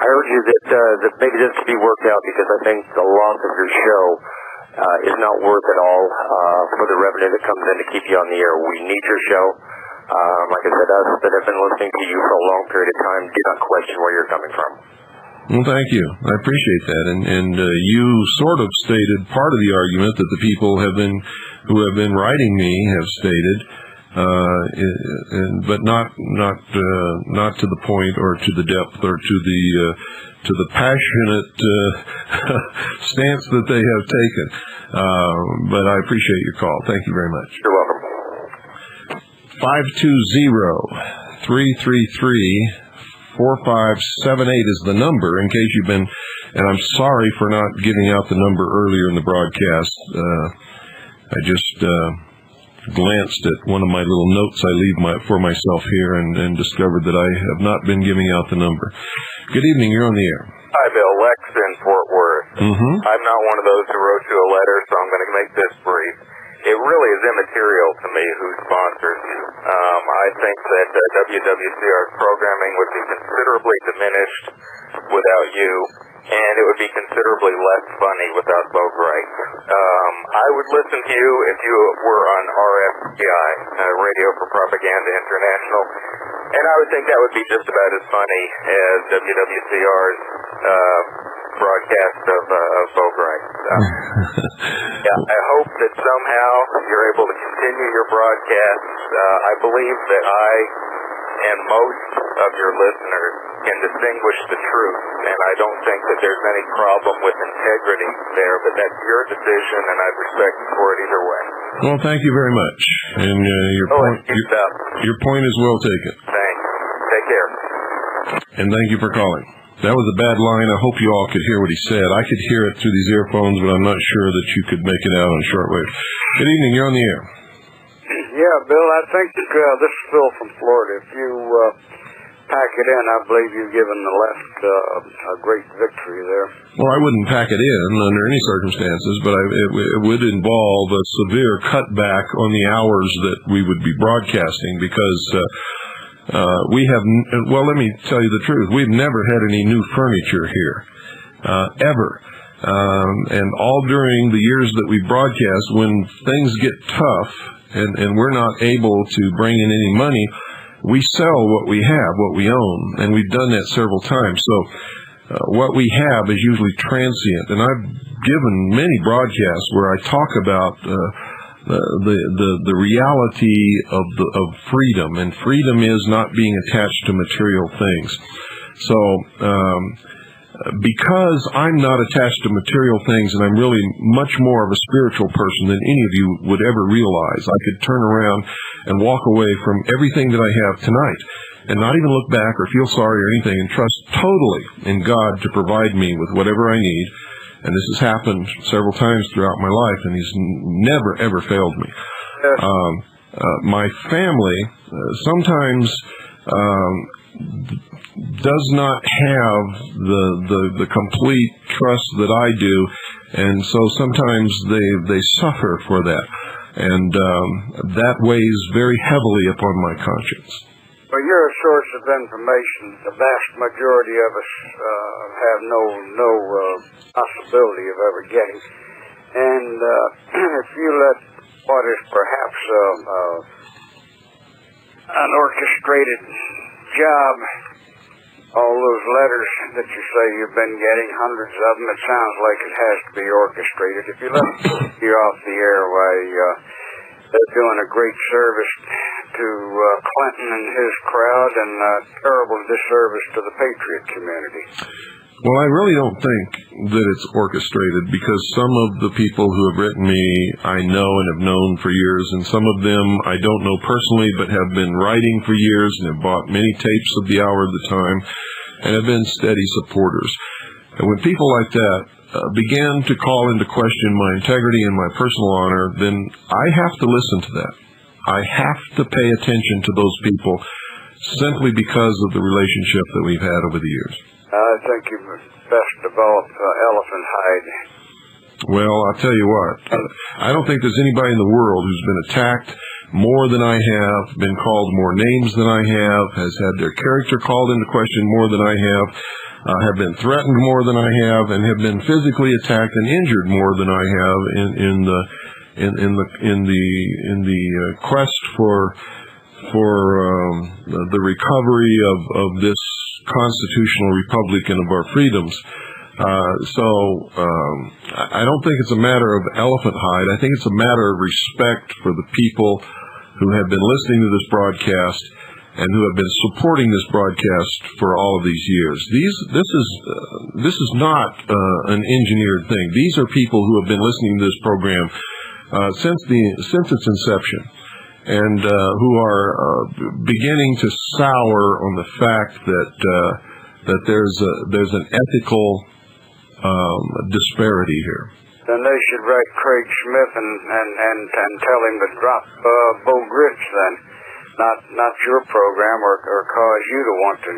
I urge you that maybe this could be worked out, because I think the loss of your show is not worth it all for the revenue that comes in to keep you on the air. We need your show. Like I said, us that have been listening to you for a long period of time do not question where you're coming from. Well, thank you. I appreciate that. And you sort of stated part of the argument that the people who have been writing me have stated, but not to the point or to the depth or to the passionate stance that they have taken. But I appreciate your call. Thank you very much. You're welcome. 520-333-4578 is the number, in case you've been, and I'm sorry for not giving out the number earlier in the broadcast. I just glanced at one of my little notes I leave for myself here and discovered that I have not been giving out the number. Good evening, you're on the air. Hi, Bill. Lex in Fort Worth. Mm-hmm. I'm not one of those who wrote you a letter, so I'm going to make this brief. It really is immaterial to me who sponsors you. I think that WWCR's programming would be considerably diminished without you, and it would be considerably less funny without Bo Gritz. I would listen to you if you were on RFPI, Radio for Propaganda International, and I would think that would be just about as funny as WWCR's broadcast of Bo Gritz. Yeah, I hope that somehow you're able to continue your broadcasts. I believe that I and most of your listeners can distinguish the truth, and I don't think that there's any problem with integrity there, but that's your decision, and I'd respect you for it either way. Well, thank you very much. And your point is well taken. Thanks. Take care. And thank you for calling. That was a bad line. I hope you all could hear what he said. I could hear it through these earphones, but I'm not sure that you could make it out on shortwave. Good evening. You're on the air. Yeah, Bill, I think this is Phil from Florida. If you pack it in, I believe you've given the left a great victory there. Well, I wouldn't pack it in under any circumstances, but it would involve a severe cutback on the hours that we would be broadcasting, because let me tell you the truth. We've never had any new furniture here, ever. And all during the years that we broadcast, when things get tough and we're not able to bring in any money, we sell what we have, what we own, and we've done that several times. So what we have is usually transient, and I've given many broadcasts where I talk about the reality of freedom, and freedom is not being attached to material things. So because I'm not attached to material things, and I'm really much more of a spiritual person than any of you would ever realize, I could turn around and walk away from everything that I have tonight and not even look back or feel sorry or anything, and trust totally in God to provide me with whatever I need. And this has happened several times throughout my life, and He's never, ever failed me. my family sometimes does not have the complete trust that I do, and so sometimes they suffer for that, and that weighs very heavily upon my conscience. Well, you're a source of information the vast majority of us have no possibility of ever getting. And if you let what is perhaps an orchestrated job, all those letters that you say you've been getting, hundreds of them, it sounds like it has to be orchestrated. If you let you off the air, why, they're doing a great service to Clinton and his crowd, and a terrible disservice to the patriot community. Well, I really don't think that it's orchestrated, because some of the people who have written me I know and have known for years, and some of them I don't know personally but have been writing for years and have bought many tapes of the hour of the time and have been steady supporters. And when people like that began to call into question my integrity and my personal honor, then I have to listen to that. I have to pay attention to those people simply because of the relationship that we've had over the years. I think you best develop elephant hide. Well, I'll tell you what. I don't think there's anybody in the world who's been attacked more than I have, been called more names than I have, has had their character called into question more than I have been threatened more than I have, and have been physically attacked and injured more than I have in the quest for the recovery of this constitutional republic and of our freedoms. So I don't think it's a matter of elephant hide. I think it's a matter of respect for the people who have been listening to this broadcast and who have been supporting this broadcast for all of these years. This is not an engineered thing. These are people who have been listening to this program since its inception, and who are beginning to sour on the fact that there's an ethical disparity here. Then they should write Craig Smith and tell him to drop Bo Gritz then, not your program, or cause you to want to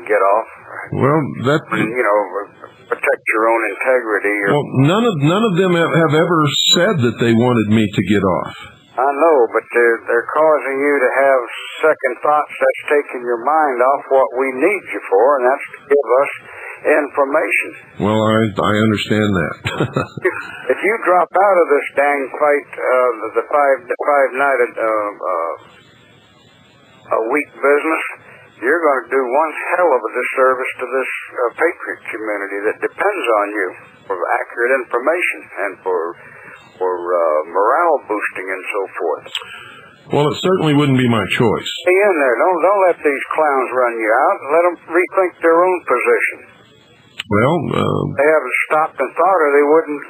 get off. Well, that protect your own integrity. Well, none of them have ever said that they wanted me to get off. I know, but they're causing you to have second thoughts. That's taking your mind off what we need you for, and that's to give us information. Well, I understand that. If you drop out of this dang fight, the five-nighted a week business, you're going to do one hell of a disservice to this patriot community that depends on you for accurate information and for morale boosting and so forth. Well, it certainly wouldn't be my choice. Stay in there. Don't let these clowns run you out. Let them rethink their own position. Well, they haven't stopped and thought, or they wouldn't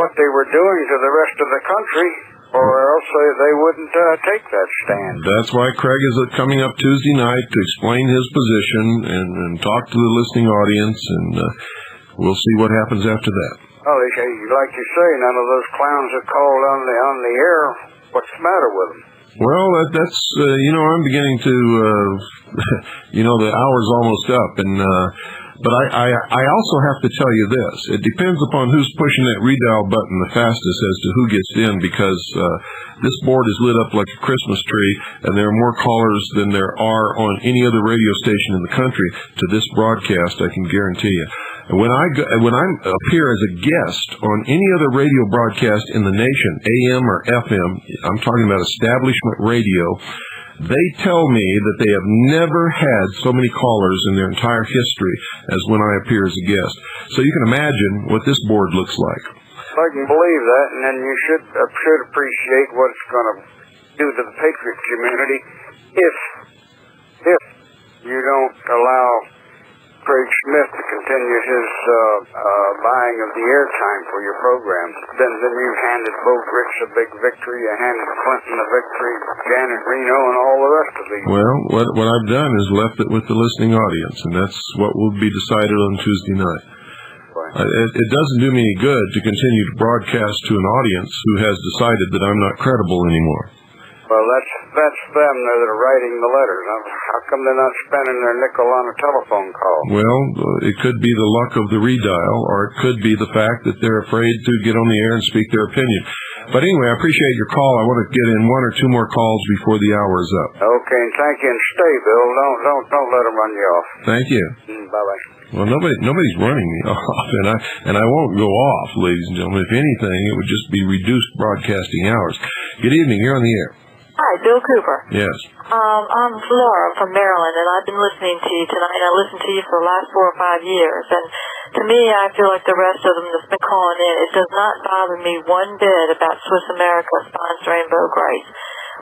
what they were doing to the rest of the country, or else they wouldn't take that stand. That's why Craig is coming up Tuesday night to explain his position and talk to the listening audience, and we'll see what happens after that. Well, like you say, none of those clowns have called on the air. What's the matter with them? Well, that's I'm beginning to the hour's almost up, and but I also have to tell you this: it depends upon who's pushing that redial button the fastest as to who gets in, because this board is lit up like a Christmas tree, and there are more callers than there are on any other radio station in the country to this broadcast. I can guarantee you. When I appear as a guest on any other radio broadcast in the nation, AM or FM, I'm talking about establishment radio, they tell me that they have never had so many callers in their entire history as when I appear as a guest. So you can imagine what this board looks like. I can believe that, and then you should appreciate what it's going to do to the patriot community if you don't allow Craig Smith to continue his buying of the airtime for your program. Then you've handed Bo Gritz a big victory, you handed Clinton a victory, Janet Reno, and all the rest of these. Well, what I've done is left it with the listening audience, and that's what will be decided on Tuesday night. It doesn't do me any good to continue to broadcast to an audience who has decided that I'm not credible anymore. Well, that's them that are writing the letters. How come they're not spending their nickel on a telephone call? Well, it could be the luck of the redial, or it could be the fact that they're afraid to get on the air and speak their opinion. But anyway, I appreciate your call. I want to get in one or two more calls before the hour is up. Okay, and thank you, and stay, Bill. Don't let them run you off. Thank you. Bye-bye. Well, nobody's running me off, and I won't go off, ladies and gentlemen. If anything, it would just be reduced broadcasting hours. Good evening. You're on the air. Hi, Bill Cooper. Yes. I'm Laura from Maryland, and I've been listening to you tonight. I listened to you for the last 4 or 5 years, and to me, I feel like the rest of them that's been calling in, it does not bother me one bit about Swiss America sponsoring Bo Gritz.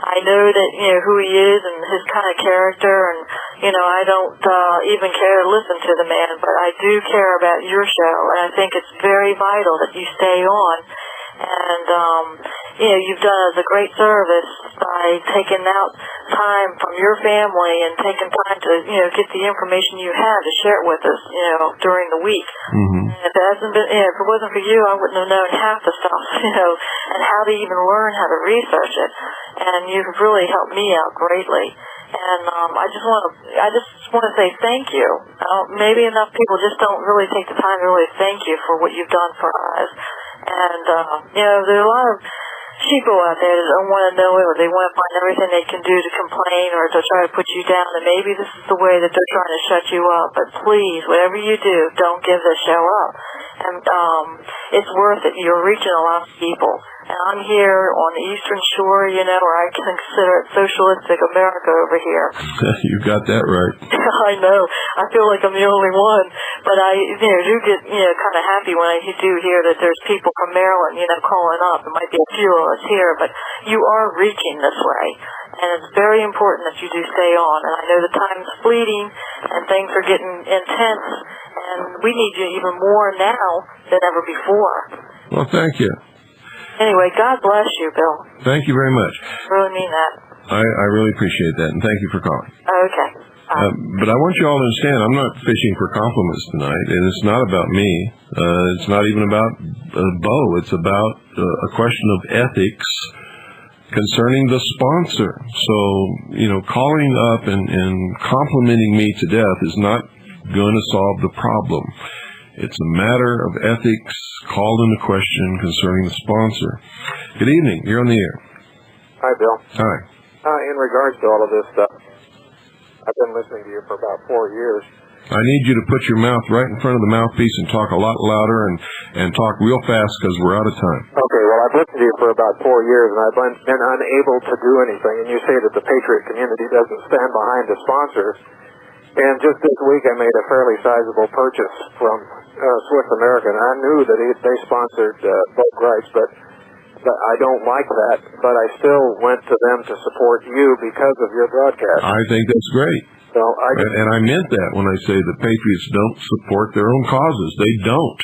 I know that, who he is and his kind of character, and, I don't even care to listen to the man, but I do care about your show, and I think it's very vital that you stay on. And, you've done us a great service by taking out time from your family and taking time to, get the information you have to share it with us, during the week. Mm-hmm. And if it wasn't for you, I wouldn't have known half the stuff, and how to even learn how to research it. And you've really helped me out greatly. And I just want to say thank you. Maybe enough people just don't really take the time to really thank you for what you've done for us. And there are a lot of sheeple out there that don't want to know it, or they want to find everything they can do to complain or to try to put you down. And maybe this is the way that they're trying to shut you up. But please, whatever you do, don't give the show up. And it's worth it. You're reaching a lot of people. And I'm here on the Eastern Shore, where I can consider it socialistic America over here. You got that right. I know. I feel like I'm the only one. But I do get, kind of happy when I do hear that there's people from Maryland, calling up. There might be a few of us here, but you are reaching this way. And it's very important that you do stay on. And I know the time's fleeting and things are getting intense. And we need you even more now than ever before. Well, thank you. Anyway, God bless you, Bill. Thank you very much. I really mean that. I really appreciate that, and thank you for calling. Okay. But I want you all to understand, I'm not fishing for compliments tonight, and it's not about me. It's not even about Bo. It's about a question of ethics concerning the sponsor. So, calling up and complimenting me to death is not going to solve the problem. It's a matter of ethics called into question concerning the sponsor. Good evening. You're on the air. Hi, Bill. Hi. In regards to all of this stuff, I've been listening to you for about 4 years. I need you to put your mouth right in front of the mouthpiece and talk a lot louder and talk real fast because we're out of time. Okay, well, I've listened to you for about 4 years, and I've been unable to do anything. And you say that the Patriot community doesn't stand behind the sponsors. And just this week, I made a fairly sizable purchase from Swiss American. I knew that they sponsored Bo Gritz, but I don't like that. But I still went to them to support you because of your broadcast. I think that's great. So and I meant that when I say the Patriots don't support their own causes. They don't.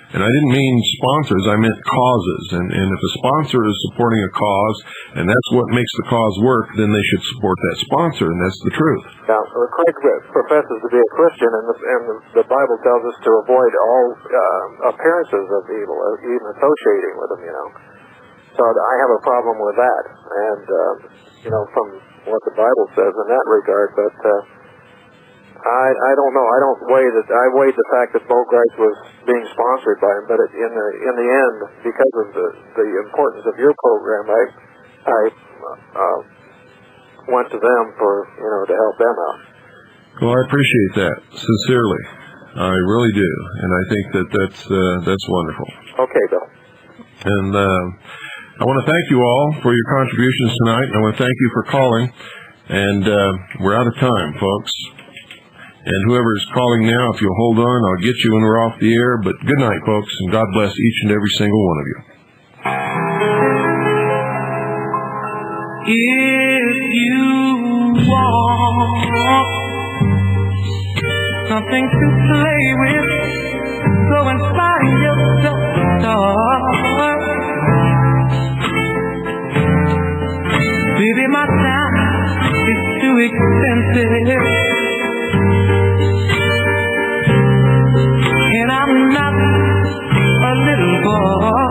And I didn't mean sponsors, I meant causes. And if a sponsor is supporting a cause, and that's what makes the cause work, then they should support that sponsor, and that's the truth. Now, Craig professes to be a Christian, and the Bible tells us to avoid all appearances of evil, even associating with them, So I have a problem with that, and, from what the Bible says in that regard, but I don't know. I weighed the fact that Bo Gritz was being sponsored by him, but in the end, because of the importance of your program, I went to them for to help them out. Well, I appreciate that sincerely. I really do, and I think that's wonderful. Okay, Bill. And I want to thank you all for your contributions tonight. I want to thank you for calling, and we're out of time, folks. And whoever's calling now, if you'll hold on, I'll get you when we're off the air. But good night, folks, and God bless each and every single one of you. If you want something to play with, go and find yourself a star. Baby, my time is too expensive. And I'm not a little boy.